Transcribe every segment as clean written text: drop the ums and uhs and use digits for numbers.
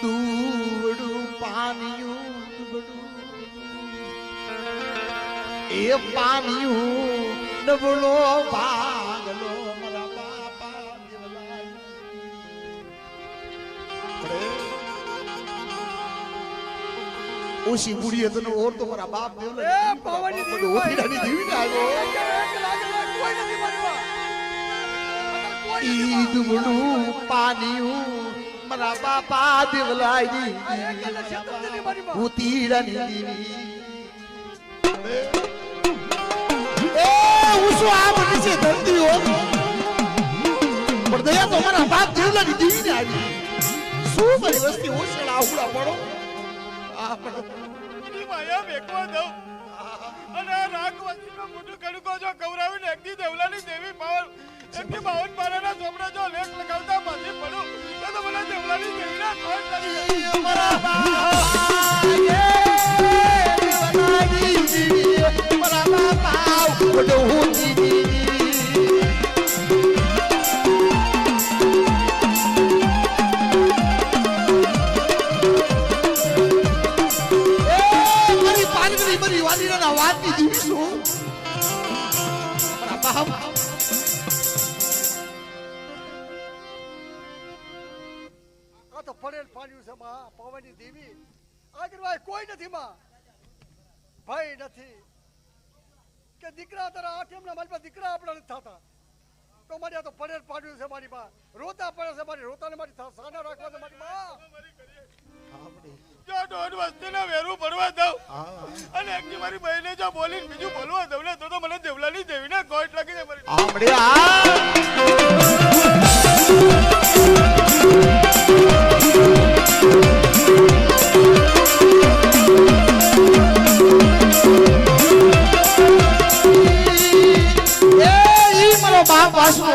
દૂડું પાનિયું એ પાનિયું નબળો ભાગલો મારા બાપા ઓછી બુડી હતો ને ઓર તો મારા બાપ દેવલો એ પાવાની દેવી ઓઠીડાની દેવી ને આવ્યો કોઈ નથી મારી માં ઈ દૂડું પાનિયું મારા બાપા દેવલાઈ ઉતીડાની દેવી એ ઉસો આ બની છે ધરતી હો પણ દયા તો મારા બાપ દેવલાની દેવી ને આવી શું મારી વસ્તી ઓછળ આવડા પડો આ પડો ની માયા મેકવા દઉં અને રાખવાસીનો મોટું કડકો જો ગૌરાવીને એકદી દેવલાની દેવી પાવર એકદી 52 પારાના ચોપડા જો લેખ લગાવતા માથે પડું તો મને દેવલાની દેવીના કોણ કરી મારા બાપ દેવલાની દેવી મારા બાપ પડો દીદી વાલીના વાતની દીવી છું મારા બાપ આ તો પડેલ પાડ્યું છે માં પાવાની દેવી આગળવાય કોઈ નથી માં ભાઈ નથી કે દીકરા તારા આઠમના મારી પાસે દીકરા આપણા નથી થતા તો મારી આ તો પડેલ પાડ્યું છે મારી માં રોતા પડે છે મારી રોતાને મારી સાના રાખવા છે મારી માં જો દોઢ વસ્તીને વેરું ભરવા દઉં અને એકની મારી બહેને જો બોલીને બીજું બોલવા દઉં ને તો મને દેવલાની દેવીને ગોઠ લાગી જાય મારી આમડે ઈ મારો બાપ વાસનો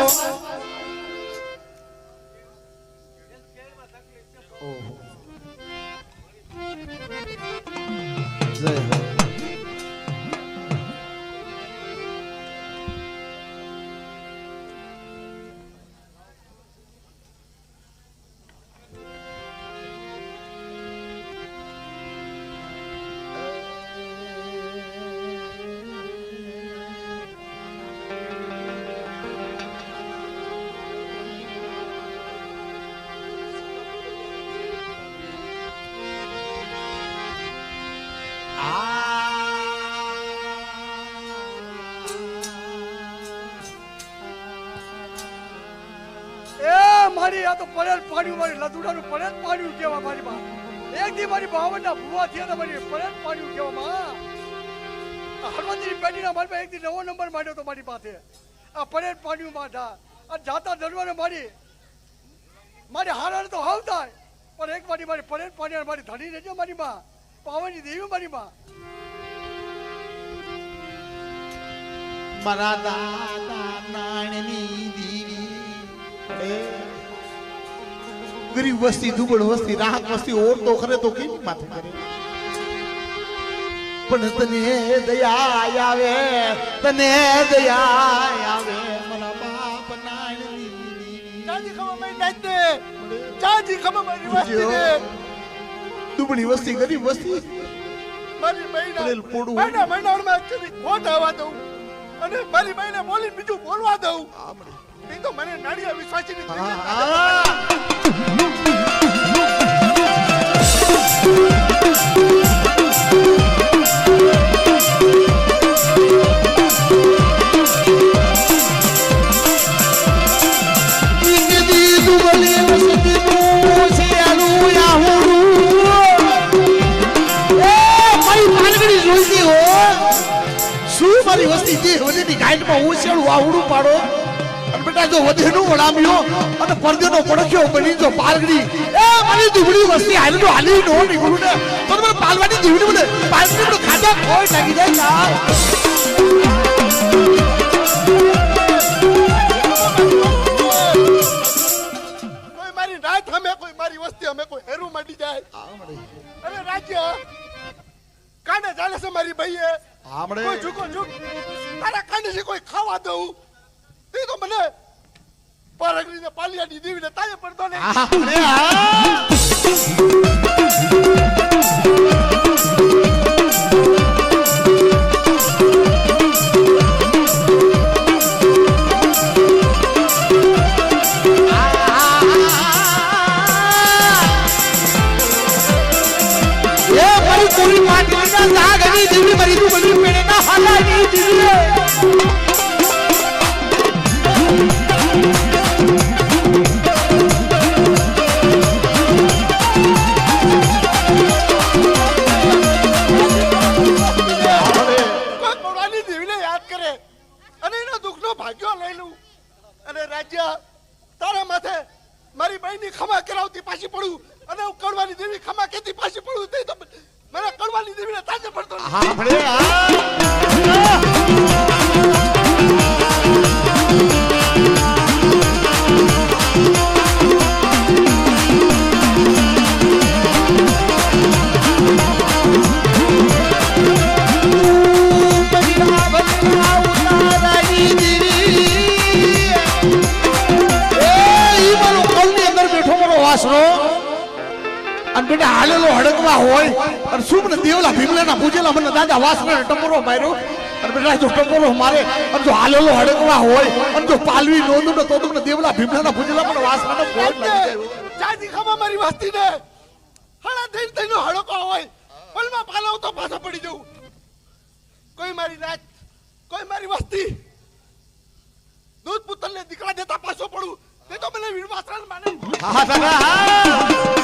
મારી આ તો પડેલ પાડ્યું મારી લધુડાનું પડેલ પાડ્યું કેવા મારી માં એક દી મારી ભાવના ભૂવા થયા તો મારી પડેલ પાડ્યું કેવા માં હળવદની પેટીના મારી પાસે એક દી નવો નંબર માંડ્યો તો મારી પાસે આ પડેલ પાડ્યું માં આ જાતા દરવાને મારી હારાને તો હાવ થાય પણ એક મારી પડેલ પાડ્યા મારી ધણી રહેજો મારી માં પાવાની દેવી મારી માં મારા દાદા નાણની દેવી ગરીબ વસ્તી દુબળ વસ્તી રાહત વસ્તી ઓર તો ખરે તો કેવી માથે કરે પણ તને દયા આવે મારા બાપ નાણની ચાજી ખબર મેં નાચતે ચાજી ખબર મારી વસ્તી ને દુબળી વસ્તી ગરીબ વસ્તી મારી મહિના પોડું મહિના માં કદી ખોટ આવવા દઉં અને મારી મહિને બોલી બીજું બોલવા દઉં એ તો મને નાડિયા વિશ્વાસી ની મારી વસ્તી જે વધેની ગાઈડમાં ઉછેળું આવડું પાડો અને બેટા જો વધેનું વળામ્યો અને પરદેનો પડખ્યો બની જો પાલગડી એ મારી દુબળી વસ્તી હાલી નો નીકળું ને તો મને પાલવાની દીવડી મને પાલગડી નો ખાધા કોઈ લાગી જાય કોઈ મારી રાત અમે કોઈ મારી વસ્તી અમે કોઈ હેરું માંડી જાય અરે રાજ્ય કાને ચાલે છે મારી ભાઈએ કોઈ ઝુકો ઝુક તારા કાને કોઈ ખાવા દઉં તે તો મને પરગડીને પાલિયાની દેવીને તાય પડતો ને પૂરી માટીના જાગની દેવી મારી તું બની પેડના હાલાની દેવી મારી બહેનની ખમા કરાવતી પાછી પડું અને હું કડવાની દેવી ખમા કેતી પાછી પડું તે તો મને કડવાની દેવીને તાજે પડતો હા ભલે અને બેટા હાલેલો હડકવા હોય અને શું મને દેવલા ભીમલાના પૂજેલા મને દાદા વાસને ટપોરો માર્યો અને બેટા જો ટપોરો મારે અને જો હાલેલો હડકવા હોય અને જો પાલવી નોંધું તો તું દેવલા ભીમલાના પૂજેલા મને વાસનાનો ફોડ લાગી જાય જાજી ખમા મારી વસ્તીને હળા થઈ થઈનો હડકો હોય પલમાં પાલવ તો પાછો પડી જવું કોઈ મારી રાત કોઈ મારી વસ્તી દૂધ પુત્રને દીકરા દેતા પાછો પડું તે તો મને વીરવાસન માને હા દાદા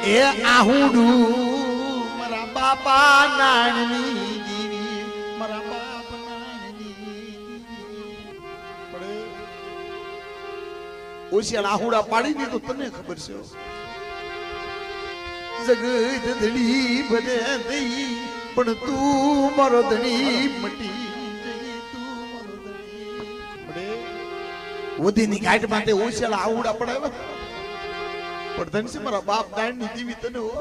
એ આહુડું મારા બાપા નાની દેવી મારા બાપ નાની પડે ઓશિયાળ આહુડા પાડી દીધું તને ખબર છે જગત ધણી બને દઈ પણ તું મારો ધણી મટી જઈ તું મારો ધણી પડે ઓધીની ઘાટ માટે ઓશિયાળ આહુડા પડાવે પણ ધનસી મારા બાપ દાણની દેવી તને હો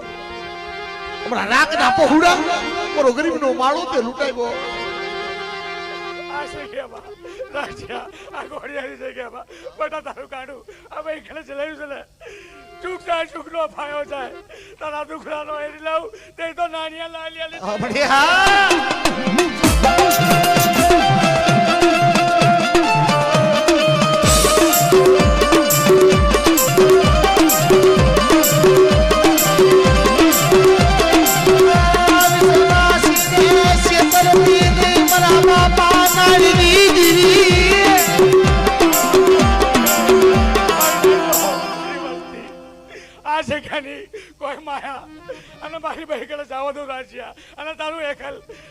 હમણાં રાગ ના પહોડા મારો ગરીબનો માળો તે લૂંટાવ્યો આ છે કે બા રાજા આ ગોળિયાની છે કે બા બટા તારું કાઢું આ ભાઈ ઘરે ચલાવ્યું છે ને ચૂકનો ફાયો જાય તારા દુખડાનો એરી લાવ તે તો નાનિયા લાલિયા આપણે હા કોઈ માયા અને મારી બહેન કડે જવા દઉં રાજ્યા અને તારું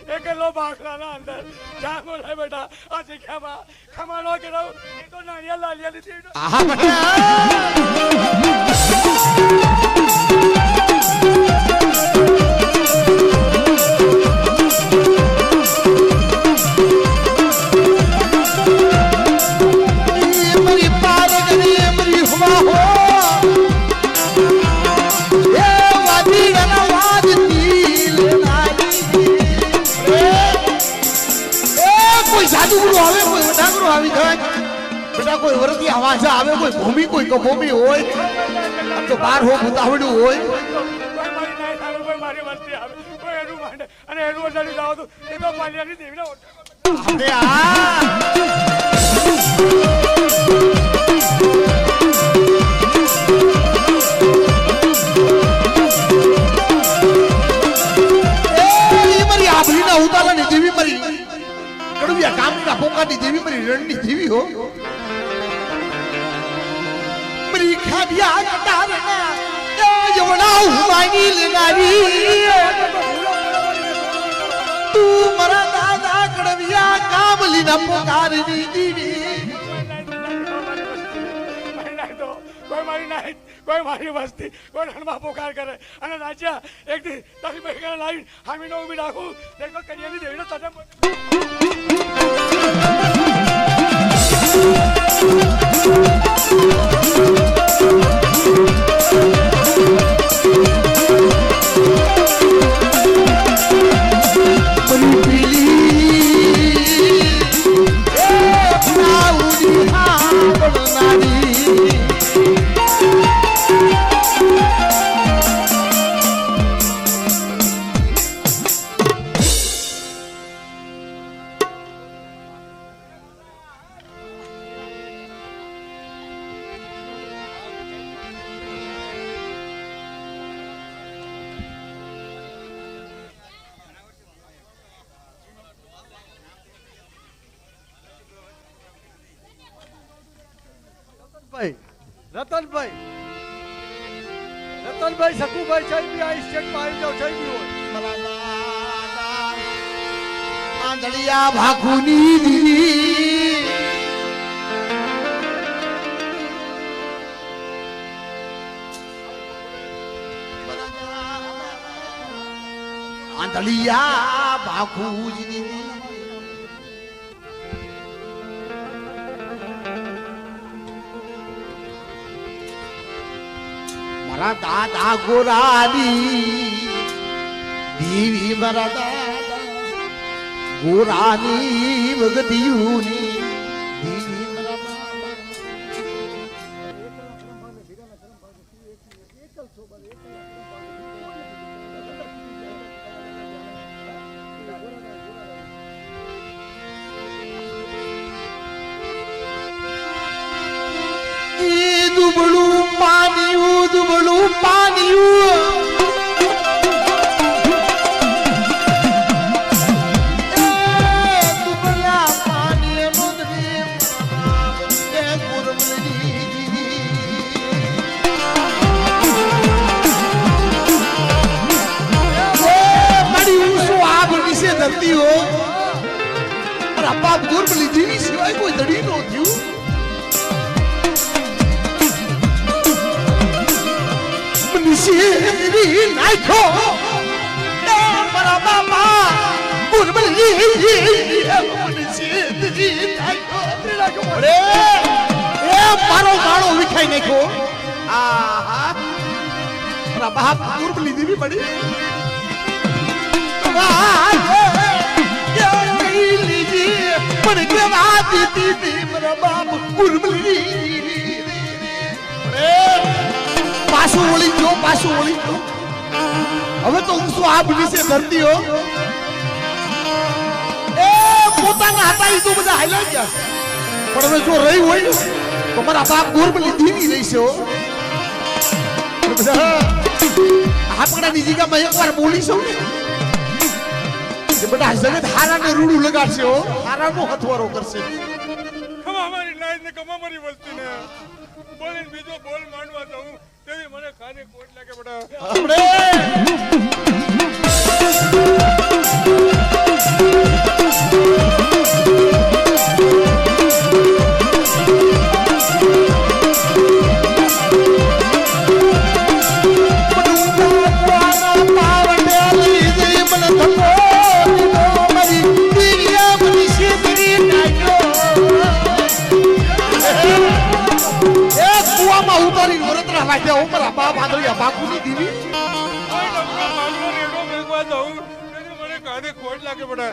એકલો બાખલાના અંદર જાગો લાય બેટા આ શીખ્યામાં ખમાનો કરાવ એ તો નાનિયા લાલિયા લીધી કોઈ વરતી આવાજ આવે કોઈ ભૂમિ કોઈ કભૂમિ હોય તો બાર હો ભૂતાવડ્યું હોય કોઈ મારી વસ્તી આવે કોઈ એનું માંડે અને એનું ઓછાડી જાવ તો એ તો પાલિયાની દેવીને આપણે આ મારી આભલીના ઉતારાની દેવી મારી કડવિયા કામના પોકાની દેવી મારી રણની દેવી હો મારી ખાડિયા તારના જવડા ઉમાની લેનારી તું મારા દાદા કડવિયા કામલીના પોકારની દેવી કોઈ મારી નાઈ કોઈ મારી વસ્તી કોઈ રણમાં પોકાર કરે અને રાજા એક દી તારી બહેને લાવી હામીનો ઊભી રાખું દેખો કન્યાની દેવીનો તને રતનભાઈ રતનભાઈ સકુભાઈ જઈ બી આ સ્ટેટમાં આવી જાવ જઈ બી હોય આંધળિયા ભાખુની દીવી આંધળિયા ભાખુજી દીવી મારા દાદા ગોરાની દીવી મારા દાદા ગોરાની વગદીયુની દીવી મારા બાબા દુબળું પાણીયું દુબળું પાણીયું દુબળા પાણી મુદરી મારી ઉસો આગ નીચે ધરતી હો મારા બાપ દુર્બલી દીવી સિવાય કોઈ દડી નો થયું Siri naiko, para mama, burbuli, siri naiko, re, maro maro likhai naiko, aha, para bahap burbuli divi badi, mana kira mati divi para bahap burbuli, re. પાછું વળી ગયો હવે તો હું શું આ બધી છે ધરતી હો એ પોતાના હતા એ તો બધા હાલ્યા ગયા પણ હવે જો રહી હોય ને તો મારા બાપ ગોરબલી દીવી રહી છે હો આપણાની જગ્યામાં એકવાર બોલીશું ને કે બધા જગત હારાને રૂડું લગાડશે હો હારાનો હથવારો કરશે ખમા અમારી લાઈન ને કમા મારી વસ્તી ને બોલીને બીજો બોલ માંડવા દઉં તેવી મને ખાને કોટ લાગે બડા આપણે ઉપર બાપ આંધળિયા બાકુની દીવી મને કાને કોટ લાગે બડા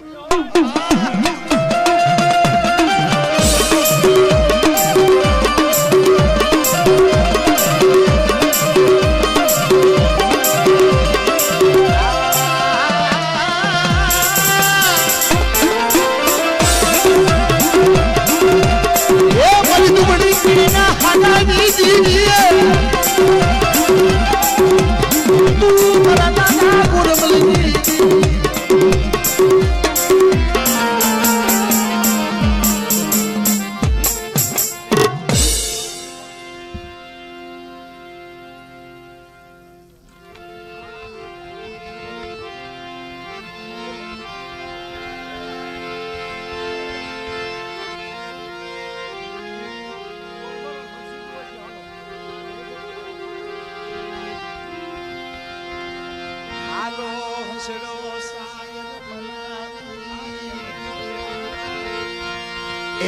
હસડો સાયર મનાવી.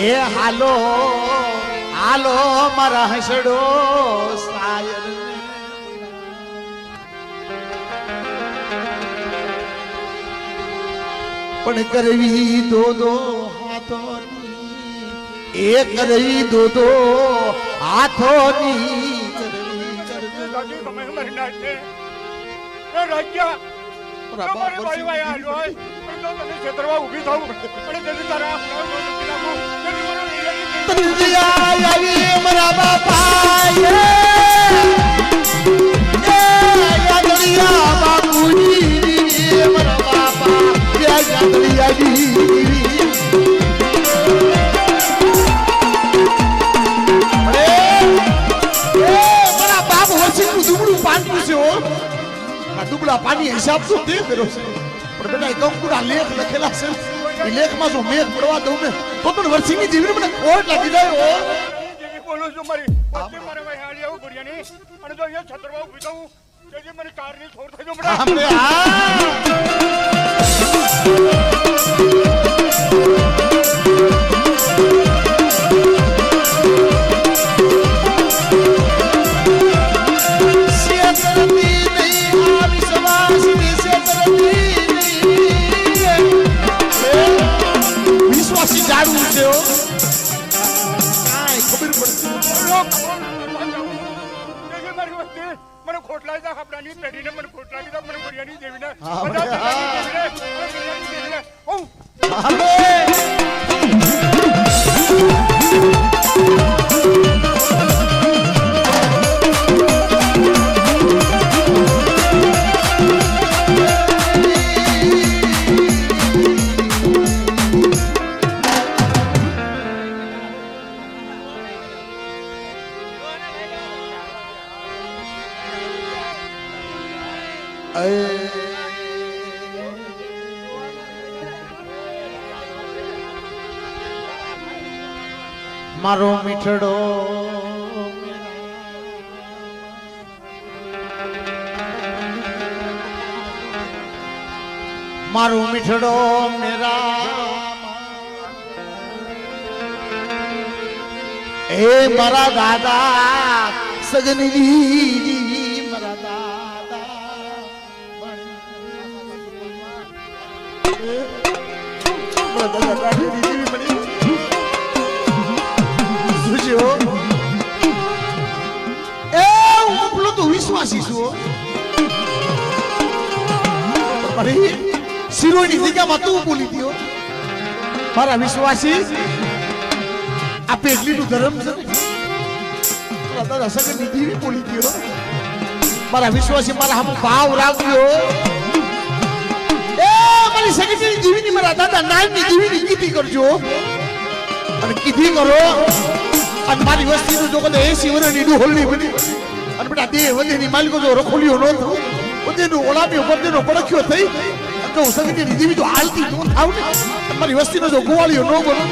એ હાલો હાલો મારા હસડો સાયર ને. પણ કરવી દો હાથોની, એ કરવી દો હાથોની. રાજુ તમે મારી નાખે એ રાજ્યા તમારે ભાઈ ભાઈ આજો હોય પણ તો તને ક્ષેત્રમાં ઊભી થવું અને તેથી તારા તંજિયા આવી મારા બાપા એ યાદરિયા બાપુજી મારા બાપા યાદરિયા જી. દુબળા પાણી હિસાબ તો તે કર્યો છે પણ બેટા એ કંકુરા લેખ લખેલા છે એ લેખમાં જો મેઘ પડવા દઉં ને તો પણ વર્ષીની જીવને મને ખોટ લાગી જાય. બોલું છું મારી વચ્ચે મારે ભાઈ હાલી આવું ગુડિયાની અને જો અહીંયા છતરમાં ઊભી થવું તેથી મને કારની છોડ થઈ જવું આપણે મને ખોટ લાગી દા આપણાની પેઢીને મને ખોટ લાગી દા મને ગુડિયાની દેવીને મારો મીઠડો મારો મીઠડો મેરા એ મારા દાદા સગની મારા દાદા વિશ્વાસી છું શિરોની જગ્યામાં તું બોલી દો મારા વિશ્વાસી આ પેટલીનું ધર્મ છે દાદા સગની દીવી બોલી દો મારા વિશ્વાસી મારા હમ ભાવ રાખ્યો એ મારી સગની દીવીની મારા દાદા નાની દીવીની કીધી કરજો અને કીધી કરો અને મારી વસ્તીનું જો કદે 80 વર્ષની ડોહલની બની અને બેટા દેહ વધેની માલિકો જો રખોલિયો ન થયો વધેનું ઓલામ્યો વધેનો પડખ્યો થઈ તો સગની દીવી તો હાલતી ન થાવ ને મારી વસ્તીનો જો ગોવાળિયો ન બનો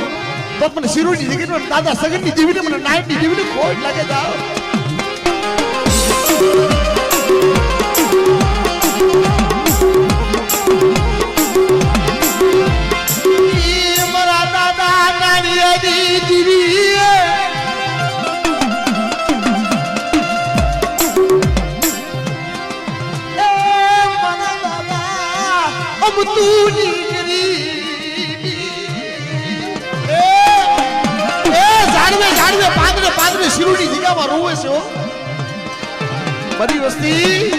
તો મને શિરોની જગ્યાએ દાદા સગની દીવીને મને નાયની દીવીને ખોટ લાગે જાવ મારા દાદા નાની દીવી શિરોની જગ્યામાં રોવે છે મારી વસ્તી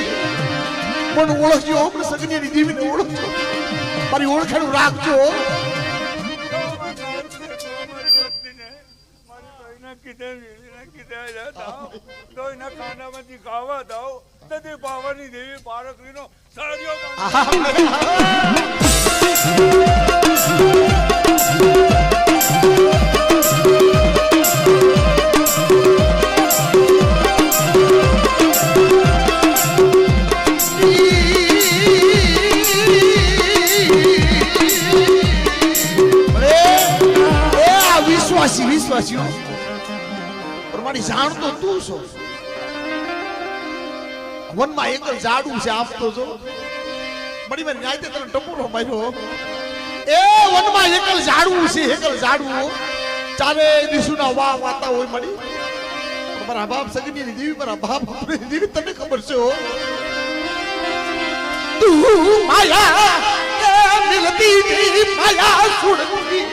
પણ ઓળખજો આપણે સગની દીવીને ઓળખજો મારી ઓળખાણ રાખજો ખાવા દાવ તે બાવાની દેવી પારકરીનો સળિયો વિશ્વાસીઓ મારી જાણ તો તું છો વનમાં એક ઝાડું છે આપતો છો મળી મારી ન્યાય તને ટપુરો માર્યો એ વનમાં એકલ ઝાડવું છે એકલ ઝાડવું ચારે દિશુના વાહ વાતા હોય મળી મારા બાપ સગની દેવી મારા બાપ દેવી તને ખબર છે હો તું માયા મિલતી નહીં માયા સુડતી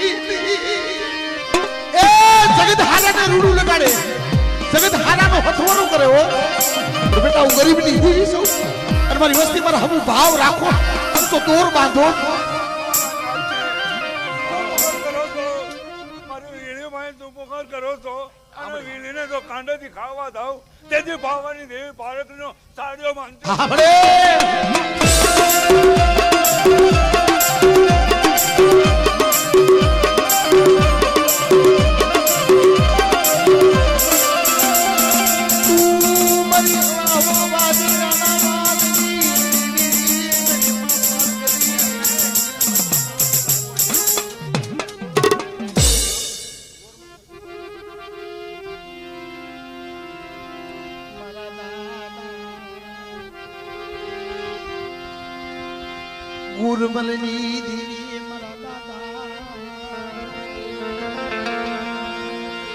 એ જગત હારાને રૂડું લગાડે જગત હારાનો હથવારો કરે હો બેટા હું ગરીબની દેવી છું અને મારી વસ્તી મારા હમુ ભાવ રાખો તો દોર બાંધો કરો છો અને વીણીને જો કાંડેથી ખાવા દાવ તેથી ભાવવાની દેવી ભારતનો સાડિયો માનજો ગુરમલની દેવી મારા દાદા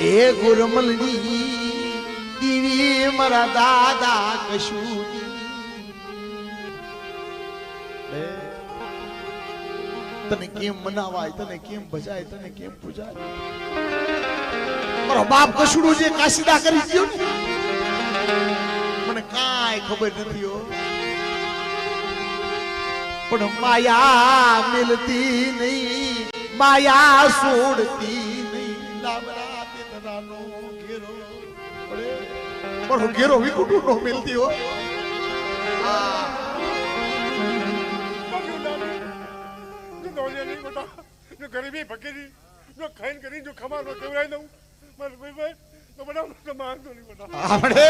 એ ગુરમલની દેવી મારા દાદા કશું તને કેમ મનાવાય તને કેમ ભજાય તને કેમ પૂજાય મારો બાપ કશુડું જે કાશીદા કરી ગયો ને મને કાંઈ ખબર નથી હો પણ માયા મિલતી નહીં માયા છોડતી નહીં લાવરા તેતરાનો ઘેરો પણ ઘેરો વિકુટુ નો મિલતી હો ગરીબી ફકીરી જો ખાઈને કરી જો ખમાર નો કેવરાઈ દઉં મારે ભાઈ તો બનાવ તો મારતો નહીં બતા આપણે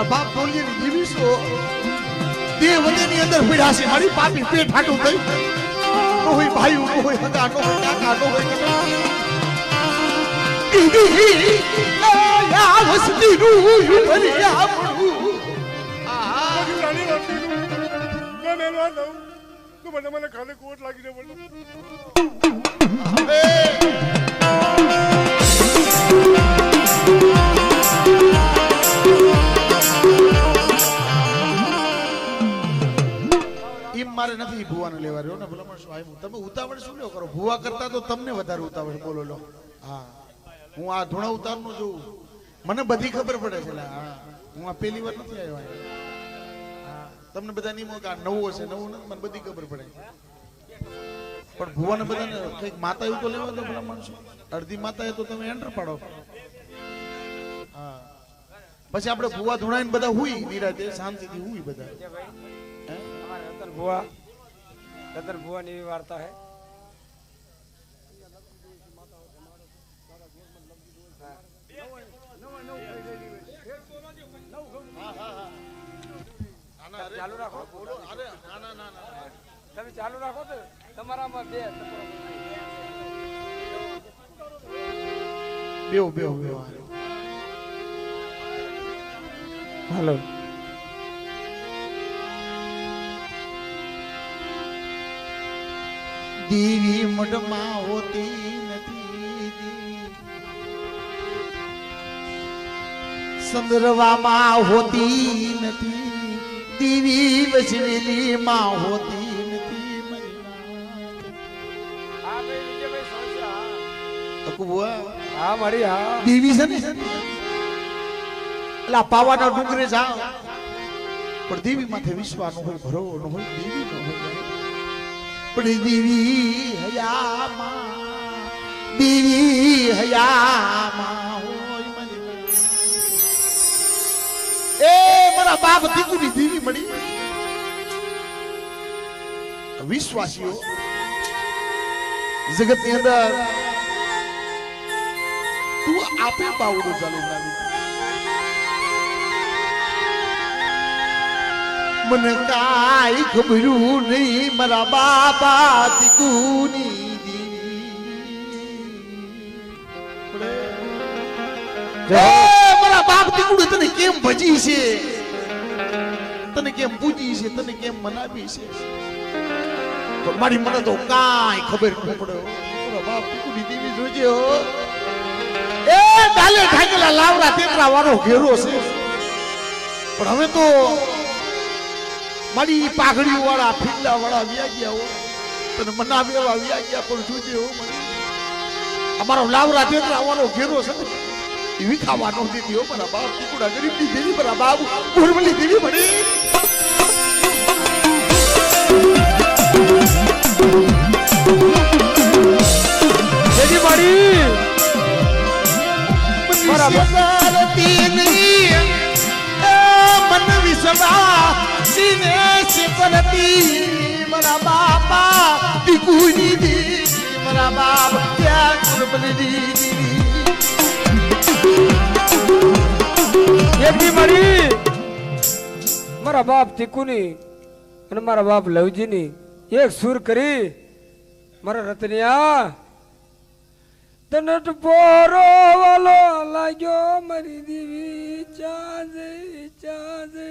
બાપ બોલીએ ની જીવી છો દેવ વદની અંદર પીડાશે મારી પાપી પેટ હાટું થઈ નો હોય ભાઈ નો હોય હગા નો હોય કાકા નો હોય આ વસ્તી નું ભરી આપણું રાણી રાણી મેં મેલવા દઉં તો મને ખાલી કોટ લાગી જાય બોલો મારે નથી ભુવાને લેવા રહ્યો ને ભલા શું તમે ઉતાવળ શું લ્યો કરો ભુવા કરતા તો તમને વધારે ઉતાવળ બોલો લો હા હું આ ધૂણા ઉતારનું જોઉં મને બધી ખબર પડે છે હું આ પહેલી વાર નથી આવ્યો તમને બધા નહીં મોકા નવું હશે નવું નથી મને બધી ખબર પડે પણ ભુવાને બધાને કંઈક માતા એવું તો લેવા દો ભલા માણસો અડધી માતા એ તો તમે એન્ટર પાડો હા પછી આપણે ભુવા ધૂણાઈને બધા હુઈ નિરાતે શાંતિથી હુઈ બધા रतन बुआ ने भी वार्ता है चालू रखो તમે ચાલુ રાખો તો તમારામાં બેવ હાલો દેવી મઢમાં હોતી નથી સંદર્ભમાં હોતી નથી દેવી વસવેલી માં હોતી નથી હા મારી હા દેવી છે ને એટલે પાવાના ડુંગરે જાઓ પણ દેવી માથે વિશ્વાસ નો હોય ભરો નો હોય દેવી નો હોય પણ દેવી હયામાં હોય મને એ મારા બાપ દીકુની દેવી મળી વિશ્વાસીઓ જગત ની અંદર તું આપે બાવડું ચાલુ લાવી મને કાઈ ખબરું નહીં મારા બાપા દીકુની દેવી મારા બાપ દીકુડું તને કેમ ભજી છે, તને કેમ પૂજી છે, તને કેમ મનાવી છે, પણ મારી મને તો કાંઈ ખબર ન પડે. મારા બાપ દીકુડી દેવી જોજે હો. એ ડાલે ઢાકેલા લાવડા તેતરા વાળો ઘેરો છે, પણ હવે તો મારી પાઘડી વાળા ફીલા વાળા વ્યા ગયા હો, તને મનાવે એવા વ્યા ગયા, પણ જોજે હો મને અમારો લાવડા તેતરા વાળો ઘેરો છે ને એવી ખાવા નો દીધી હો. મારા બાપ દીકુડા ગરીબની દેવી, મારા બાપ ઉર્મલી દેવી મળી. દેવી મારી મન વિસવા સીને સિપરતી મારા બાપા દીકુની દી, મારા બાપ ક્યાં ઉર્મલી દેવી. દેવી મારી મારા બાપ તીકુની અને મારા બાપ લવજીની એક સુર કરી મારા રતનિયા તનટ પોરો વાલો લાગ્યો મારી દેવી ચાજે ચાજે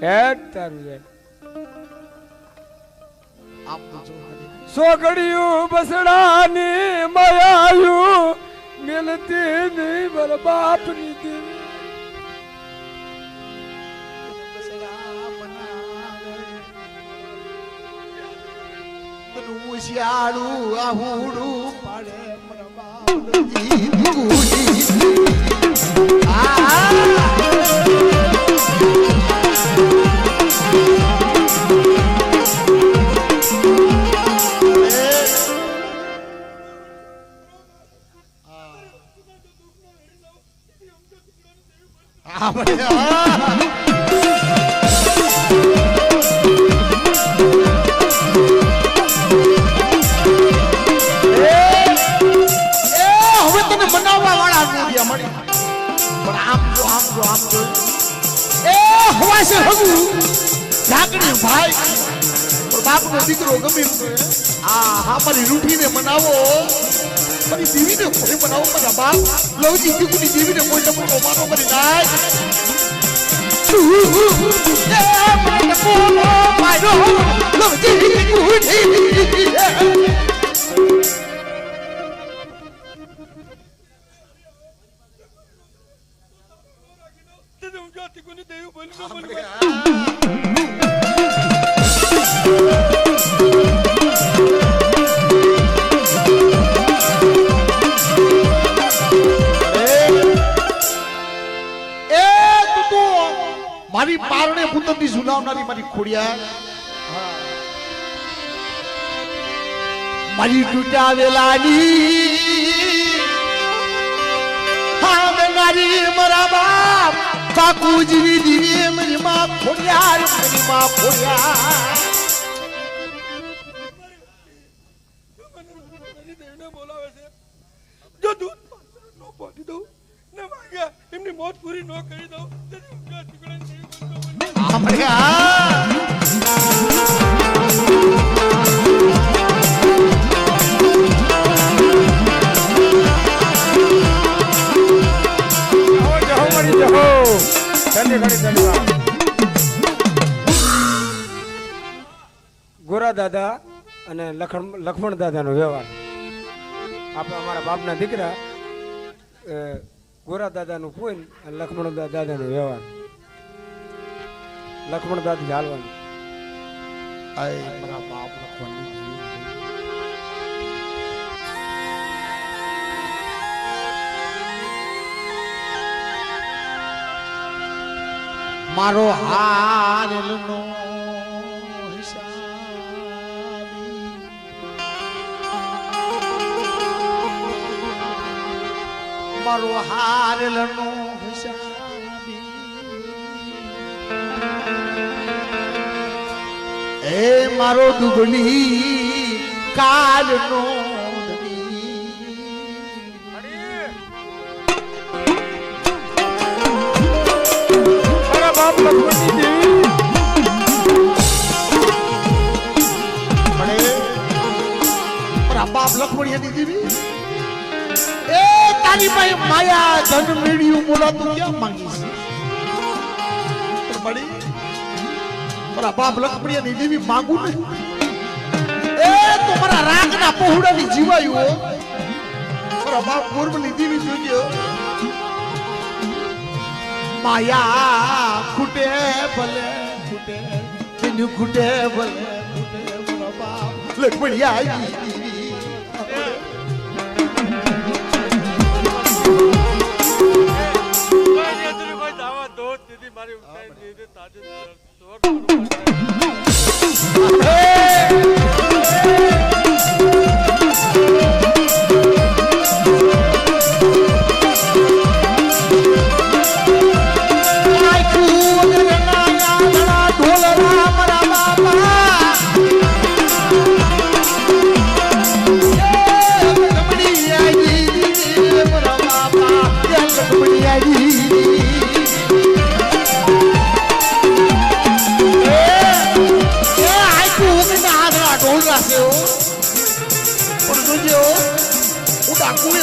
હેડ તારું જાય આમ તો જો સોગડિયું બસડાની માયાયું મિલતી નહીં મારા બાપની દેવી. ઉશિયાળું આહુડું પાડે મારા બાપ દીકુડી. દીકરો ગમે મારી રૂઠીને મનાવો, મારી દેવીને કોઈ મનાવો. મારા બાપ લવજી દીકુની દેવીને કોઈ ટપકો માનો મારી નાય. મારી પારણે પુતંદી સુનાવનારી મારી ખોડિયા, મારી તૂટ્યા વેલાની હા મેનારી મારા બાપ કાકુજી દીવી મારી માં ખોડિયા, મારી માં ખોડિયા. જો દૂધ નો પહોંચી દઉં ને વાગ્યા એમની મોત પૂરી ન કરી દઉં ગોરા દાદા અને લક્ષ્મણ દાદાનો વ્યવહાર. આપણે અમારા બાપના દીકરા ગોરા દાદાનું પૂન અને લક્ષ્મણ દાદાનો વ્યવહાર. લક્ષ્મણ દાદા ચાલવાનું મારા બાપ લખવાની મારો હારનો મારો હારનો એ મારો દુબળી કાલનો મારા બાપ લક્ષ્મણની દેવી મારા બાપ લખમણિયાની દેવી એ તારી પાસે માયા ધન મેળ્યું બોલા તું ક્યાં માંગી છે મળી મારા બાપ લખમણિયાની દેવી માંગુ ને એ તો મારા રાગના પહોળાની જીવાયું મારા બાપ પૂર્વની દેવી જોજો માયા ખૂટે ભલે ખૂટે એનું ખૂટે ભલે ખૂટે મારા બાપ લખમણિયા મારી ઉઠાઈ દીધી તાજે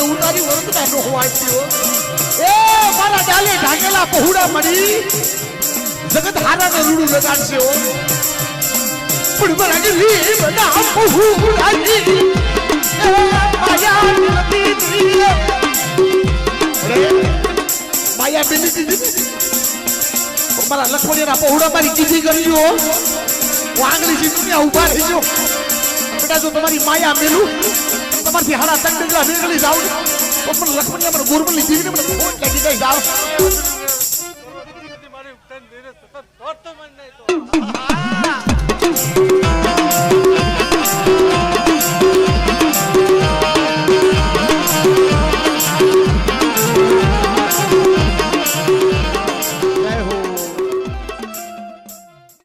ઉતારી વરતના નો વાંચ્યો એ મારા ડાલે ઢાકેલા પહોળા મળી જગત હારાને રૂડું લગાડશે પણ મારા ગલી બના પહોળાની એ માયા નથી દી માયા બેની દીદી મારા લખમણિયાના પહોળા મારી કીધી કરજો વાંગલી થી દુનિયા ઉભા રહીજો બેટા જો તમારી માયા મેલું તમારથી હારા તક ડગલા વેગળી જાવ તો પણ લખમણિયા પર ગુરમલી દીવીને મને ફોન લાગી ગઈ જાવ મારી ઉઠાઈ દીધી સતત